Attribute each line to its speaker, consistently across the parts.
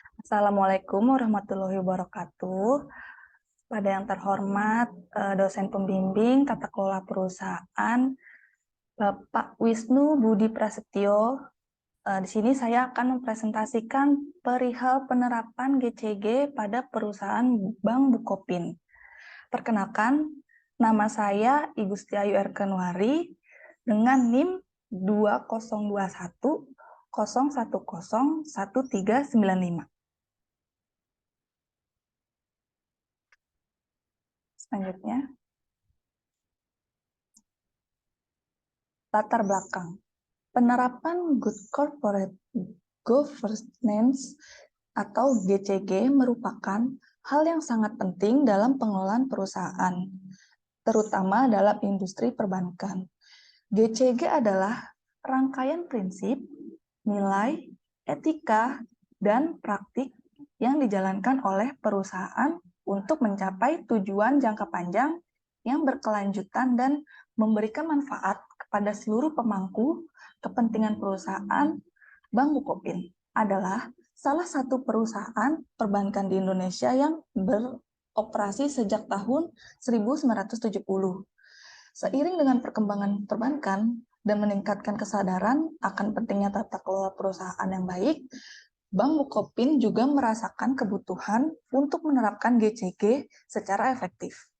Speaker 1: Assalamualaikum warahmatullahi wabarakatuh. Pada yang terhormat, dosen pembimbing tata kelola perusahaan, Bapak Wisnu Budi Prasetyo. Di sini saya akan mempresentasikan perihal penerapan GCG pada perusahaan Bank Bukopin. Perkenalkan, nama saya I Gusti Ayu Erkenwari dengan NIM 2021 010 1395. Selanjutnya, latar belakang. Penerapan Good Corporate Governance atau GCG merupakan hal yang sangat penting dalam pengelolaan perusahaan, terutama dalam industri perbankan. GCG adalah rangkaian prinsip, nilai, etika, dan praktik yang dijalankan oleh perusahaan untuk mencapai tujuan jangka panjang yang berkelanjutan dan memberikan manfaat kepada seluruh pemangku kepentingan perusahaan. Bank Bukopin adalah salah satu perusahaan perbankan di Indonesia yang beroperasi sejak tahun 1970. Seiring dengan perkembangan perbankan dan meningkatkan kesadaran akan pentingnya tata kelola perusahaan yang baik, Bank Bukopin juga merasakan kebutuhan untuk menerapkan GCG secara efektif.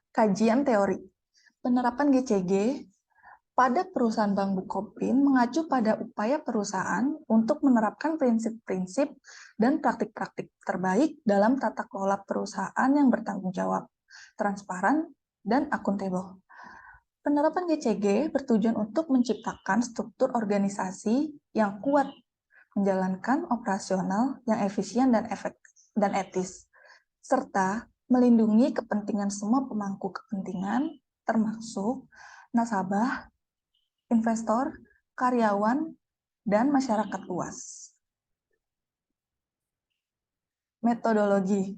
Speaker 1: Kajian teori. Penerapan GCG pada perusahaan Bank Bukopin mengacu pada upaya perusahaan untuk menerapkan prinsip-prinsip dan praktik-praktik terbaik dalam tata kelola perusahaan yang bertanggung jawab, transparan, dan akuntabel. Penerapan GCG bertujuan untuk menciptakan struktur organisasi yang kuat, menjalankan operasional yang efisien dan efektif dan etis, serta melindungi kepentingan semua pemangku kepentingan, termasuk nasabah, investor, karyawan, dan masyarakat luas. Metodologi.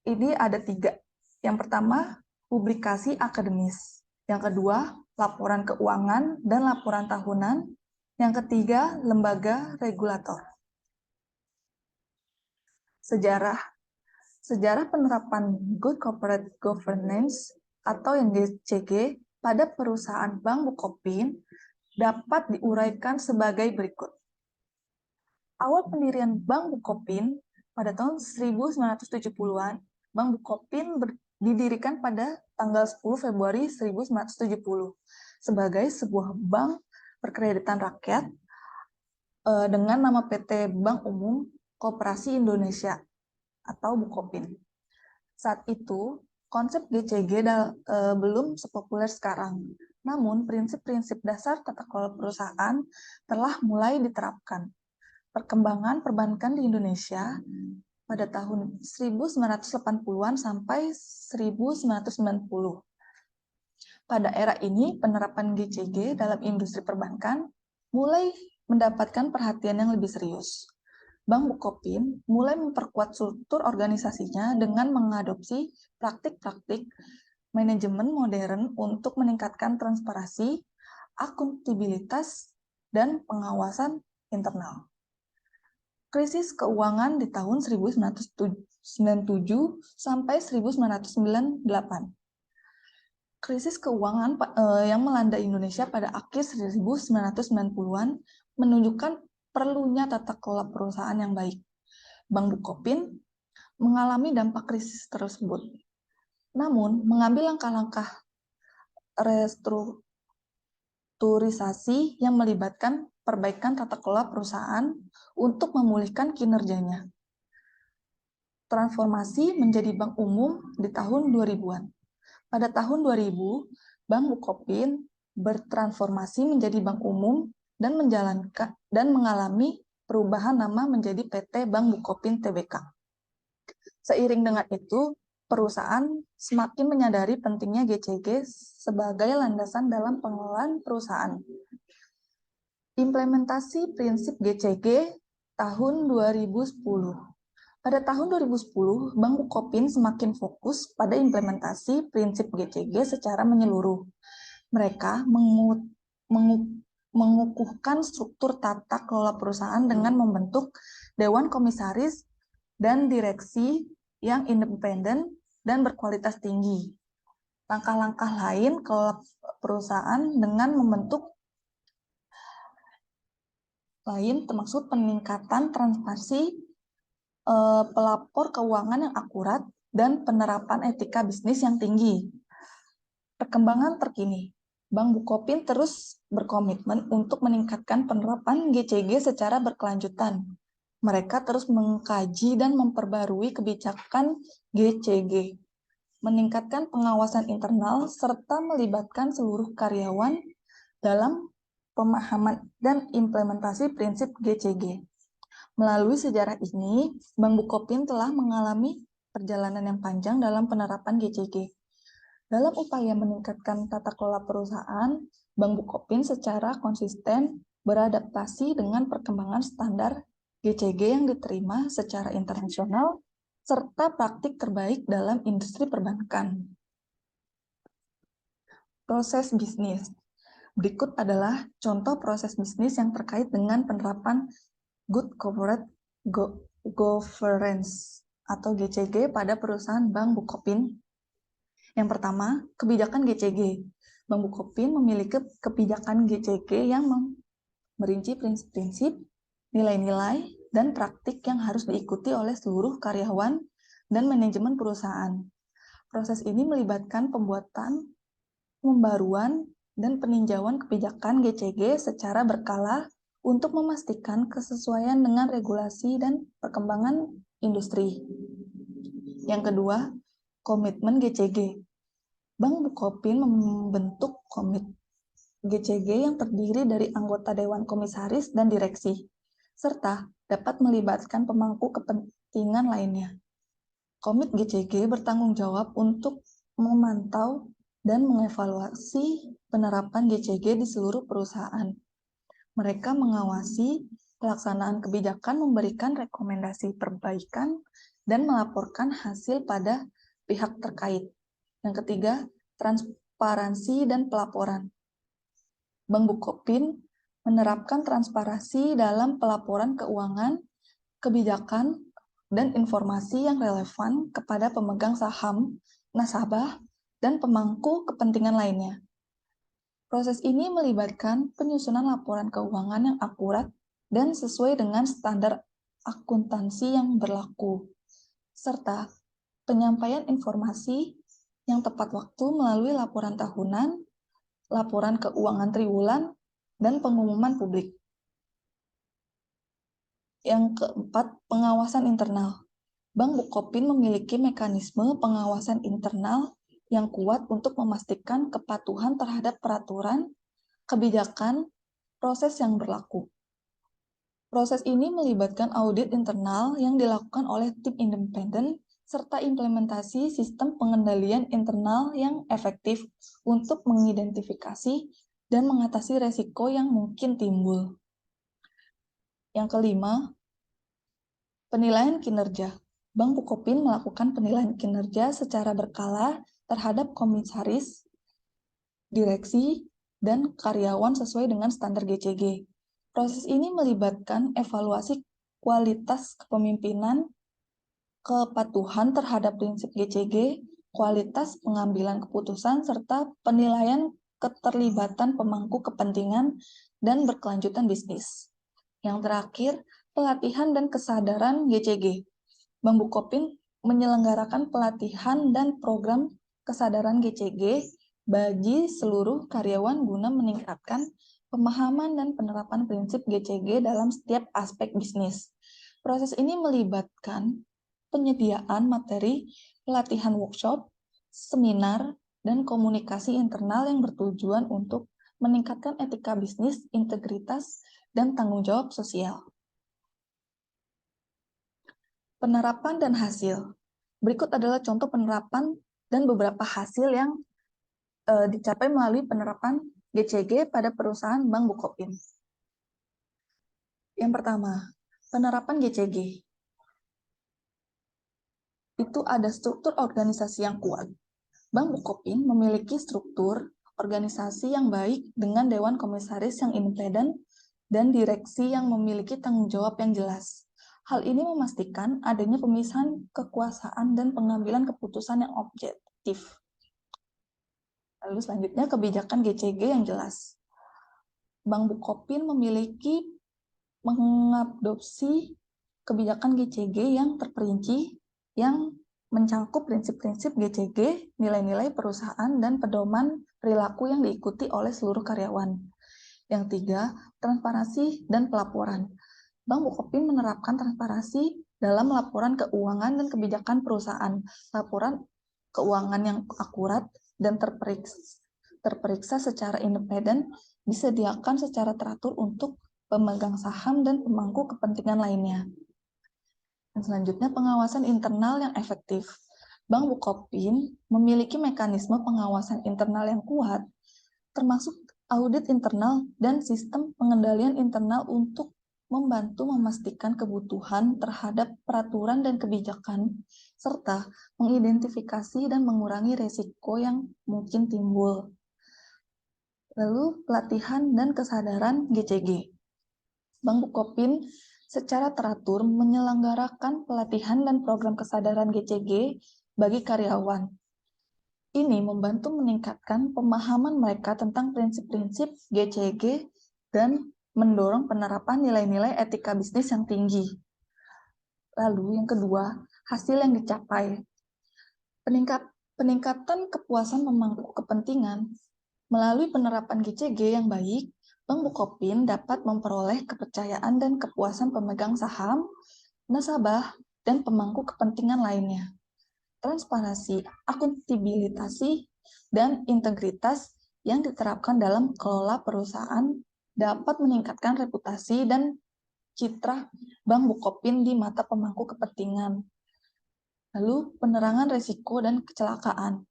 Speaker 1: Ini ada 3. Yang pertama, publikasi akademis. Yang kedua, laporan keuangan dan laporan tahunan. Yang ketiga, lembaga regulator. Sejarah. Sejarah penerapan Good Corporate Governance atau yang GCG pada perusahaan Bank Bukopin dapat diuraikan sebagai berikut. Awal pendirian Bank Bukopin pada tahun 1970-an, Bank Bukopin didirikan pada tanggal 10 Februari 1970 sebagai sebuah bank perkreditan rakyat dengan nama PT Bank Umum Koperasi Indonesia atau Bukopin. Saat itu, konsep GCG belum sepopuler sekarang. Namun, prinsip-prinsip dasar tata kelola perusahaan telah mulai diterapkan. Perkembangan perbankan di Indonesia pada tahun 1980-an sampai 1990. Pada era ini, penerapan GCG dalam industri perbankan mulai mendapatkan perhatian yang lebih serius. Bank Bukopin mulai memperkuat struktur organisasinya dengan mengadopsi praktik-praktik manajemen modern untuk meningkatkan transparansi, akuntabilitas, dan pengawasan internal. Krisis keuangan di tahun 1997 sampai 1998. Krisis keuangan yang melanda Indonesia pada akhir 1990-an menunjukkan perlunya tata kelola perusahaan yang baik. Bank Bukopin mengalami dampak krisis tersebut. Namun, mengambil langkah-langkah restrukturisasi yang melibatkan perbaikan tata kelola perusahaan untuk memulihkan kinerjanya. Transformasi menjadi bank umum di tahun 2000-an. Pada tahun 2000, Bank Bukopin bertransformasi menjadi bank umum dan mengalami perubahan nama menjadi PT Bank Bukopin Tbk. Seiring dengan itu, perusahaan semakin menyadari pentingnya GCG sebagai landasan dalam pengelolaan perusahaan. Implementasi prinsip GCG tahun 2010. Pada tahun 2010, Bank Bukopin semakin fokus pada implementasi prinsip GCG secara menyeluruh. Mereka mengukuhkan struktur tata kelola perusahaan dengan membentuk dewan komisaris dan direksi yang independen dan berkualitas tinggi. Langkah-langkah lain kelola perusahaan dengan membentuk lain termasuk peningkatan transparansi pelapor keuangan yang akurat dan penerapan etika bisnis yang tinggi. Perkembangan terkini, Bank Bukopin terus berkomitmen untuk meningkatkan penerapan GCG secara berkelanjutan. Mereka terus mengkaji dan memperbarui kebijakan GCG, meningkatkan pengawasan internal, serta melibatkan seluruh karyawan dalam pemahaman dan implementasi prinsip GCG. Melalui sejarah ini, Bank Bukopin telah mengalami perjalanan yang panjang dalam penerapan GCG. Dalam upaya meningkatkan tata kelola perusahaan, Bank Bukopin secara konsisten beradaptasi dengan perkembangan standar GCG yang diterima secara internasional, serta praktik terbaik dalam industri perbankan. Proses bisnis. Berikut adalah contoh proses bisnis yang terkait dengan penerapan Good Corporate Governance atau GCG pada perusahaan Bank Bukopin. Yang pertama, kebijakan GCG. Bank Bukopin memiliki kebijakan GCG yang merinci prinsip-prinsip, nilai-nilai, dan praktik yang harus diikuti oleh seluruh karyawan dan manajemen perusahaan. Proses ini melibatkan pembuatan, pembaruan, dan peninjauan kebijakan GCG secara berkala untuk memastikan kesesuaian dengan regulasi dan perkembangan industri. Yang kedua, komitmen GCG. Bank Bukopin membentuk komite GCG yang terdiri dari anggota Dewan Komisaris dan Direksi, serta dapat melibatkan pemangku kepentingan lainnya. Komite GCG bertanggung jawab untuk memantau dan mengevaluasi penerapan GCG di seluruh perusahaan. Mereka mengawasi pelaksanaan kebijakan, memberikan rekomendasi perbaikan, dan melaporkan hasil pada pihak terkait. Yang ketiga, transparansi dan pelaporan. Bank Bukopin menerapkan transparansi dalam pelaporan keuangan, kebijakan, dan informasi yang relevan kepada pemegang saham, nasabah, dan pemangku kepentingan lainnya. Proses ini melibatkan penyusunan laporan keuangan yang akurat dan sesuai dengan standar akuntansi yang berlaku, serta penyampaian informasi yang tepat waktu melalui laporan tahunan, laporan keuangan triwulan, dan pengumuman publik. Yang keempat, pengawasan internal. Bank Bukopin memiliki mekanisme pengawasan internal yang kuat untuk memastikan kepatuhan terhadap peraturan, kebijakan, proses yang berlaku. Proses ini melibatkan audit internal yang dilakukan oleh tim independen serta implementasi sistem pengendalian internal yang efektif untuk mengidentifikasi dan mengatasi resiko yang mungkin timbul. Yang kelima, penilaian kinerja. Bank Bukopin melakukan penilaian kinerja secara berkala terhadap komisaris, direksi, dan karyawan sesuai dengan standar GCG. Proses ini melibatkan evaluasi kualitas kepemimpinan, kepatuhan terhadap prinsip GCG, kualitas pengambilan keputusan, serta penilaian keterlibatan pemangku kepentingan dan berkelanjutan bisnis. Yang terakhir, pelatihan dan kesadaran GCG. Bank Bukopin menyelenggarakan pelatihan dan program kesadaran GCG bagi seluruh karyawan guna meningkatkan pemahaman dan penerapan prinsip GCG dalam setiap aspek bisnis. Proses ini melibatkan penyediaan materi, pelatihan workshop, seminar, dan komunikasi internal yang bertujuan untuk meningkatkan etika bisnis, integritas, dan tanggung jawab sosial. Penerapan dan hasil. Berikut adalah contoh penerapan dan beberapa hasil yang dicapai melalui penerapan GCG pada perusahaan Bank Bukopin. Yang pertama, penerapan GCG. Itu ada struktur organisasi yang kuat. Bank Bukopin memiliki struktur organisasi yang baik dengan dewan komisaris yang independen, dan direksi yang memiliki tanggung jawab yang jelas. Hal ini memastikan adanya pemisahan kekuasaan dan pengambilan keputusan yang objektif. Lalu selanjutnya kebijakan GCG yang jelas. Bank Bukopin memiliki mengadopsi kebijakan GCG yang terperinci yang mencakup prinsip-prinsip GCG, nilai-nilai perusahaan, dan pedoman perilaku yang diikuti oleh seluruh karyawan. Yang tiga, transparansi dan pelaporan. Bank Bukopin menerapkan transparansi dalam laporan keuangan dan kebijakan perusahaan. Laporan keuangan yang akurat dan terperiksa secara independen disediakan secara teratur untuk pemegang saham dan pemangku kepentingan lainnya. Dan selanjutnya, pengawasan internal yang efektif. Bank Bukopin memiliki mekanisme pengawasan internal yang kuat, termasuk audit internal dan sistem pengendalian internal untuk membantu memastikan kebutuhan terhadap peraturan dan kebijakan, serta mengidentifikasi dan mengurangi risiko yang mungkin timbul. Lalu, pelatihan dan kesadaran GCG. Bank Bukopin secara teratur menyelenggarakan pelatihan dan program kesadaran GCG bagi karyawan. Ini membantu meningkatkan pemahaman mereka tentang prinsip-prinsip GCG dan mendorong penerapan nilai-nilai etika bisnis yang tinggi. Lalu yang kedua, hasil yang dicapai. Peningkatan kepuasan pemangku kepentingan. Melalui penerapan GCG yang baik, Bank Bukopin dapat memperoleh kepercayaan dan kepuasan pemegang saham, nasabah, dan pemangku kepentingan lainnya. Transparansi, akuntabilitas, dan integritas yang diterapkan dalam kelola perusahaan dapat meningkatkan reputasi dan citra Bank Bukopin di mata pemangku kepentingan. Lalu, penerangan risiko dan kecelakaan.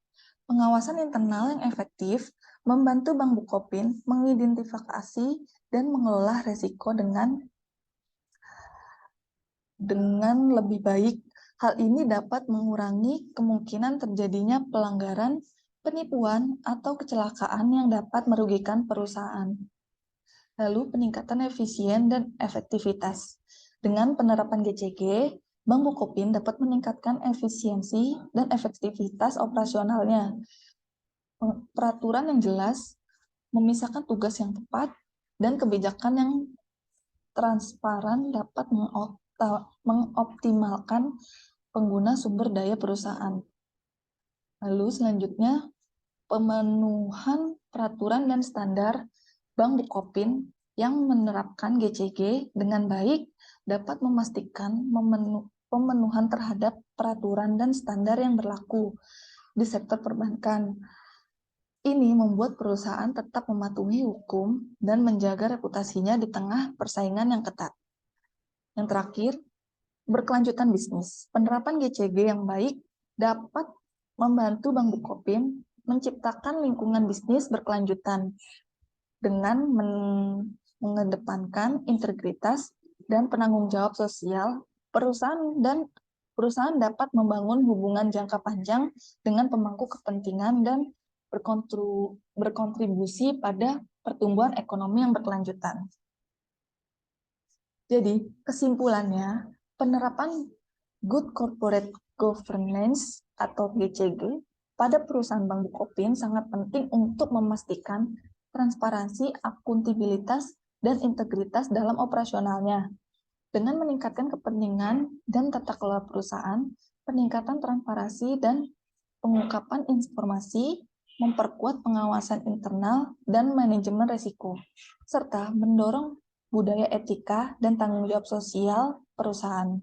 Speaker 1: Pengawasan internal yang efektif membantu Bank Bukopin mengidentifikasi dan mengelola risiko dengan lebih baik. Hal ini dapat mengurangi kemungkinan terjadinya pelanggaran, penipuan, atau kecelakaan yang dapat merugikan perusahaan. Lalu, peningkatan efisien dan efektivitas. Dengan penerapan GCG, Bank Bukopin dapat meningkatkan efisiensi dan efektivitas operasionalnya. Peraturan yang jelas, memisahkan tugas yang tepat, dan kebijakan yang transparan dapat mengoptimalkan pengguna sumber daya perusahaan. Lalu selanjutnya, pemenuhan peraturan dan standar Bank Bukopin yang menerapkan GCG dengan baik dapat memastikan pemenuhan terhadap peraturan dan standar yang berlaku di sektor perbankan. Ini membuat perusahaan tetap mematuhi hukum dan menjaga reputasinya di tengah persaingan yang ketat. Yang terakhir, berkelanjutan bisnis. Penerapan GCG yang baik dapat membantu Bank Bukopin menciptakan lingkungan bisnis berkelanjutan dengan mengedepankan integritas dan penanggung jawab sosial. Perusahaan dapat membangun hubungan jangka panjang dengan pemangku kepentingan dan berkontribusi pada pertumbuhan ekonomi yang berkelanjutan. Jadi, kesimpulannya, penerapan Good Corporate Governance atau GCG pada perusahaan Bank Bukopin sangat penting untuk memastikan transparansi, akuntabilitas, dan integritas dalam operasionalnya. Dengan meningkatkan kepentingan dan tata kelola perusahaan, peningkatan transparansi dan pengungkapan informasi, memperkuat pengawasan internal dan manajemen risiko, serta mendorong budaya etika dan tanggung jawab sosial perusahaan.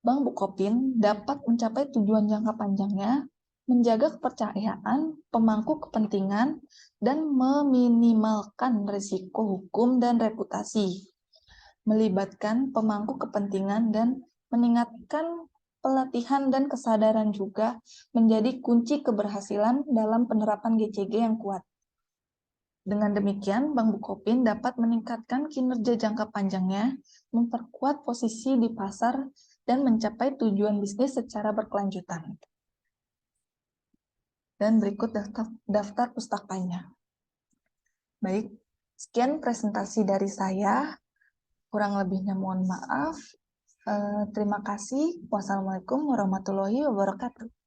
Speaker 1: Bank Bukopin dapat mencapai tujuan jangka panjangnya, menjaga kepercayaan pemangku kepentingan, dan meminimalkan risiko hukum dan reputasi, melibatkan pemangku kepentingan dan meningkatkan pelatihan dan kesadaran juga menjadi kunci keberhasilan dalam penerapan GCG yang kuat. Dengan demikian, Bank Bukopin dapat meningkatkan kinerja jangka panjangnya, memperkuat posisi di pasar, dan mencapai tujuan bisnis secara berkelanjutan. Dan berikut daftar pustakanya. Baik, sekian presentasi dari saya. Kurang lebihnya mohon maaf. Terima kasih. Wassalamualaikum warahmatullahi wabarakatuh.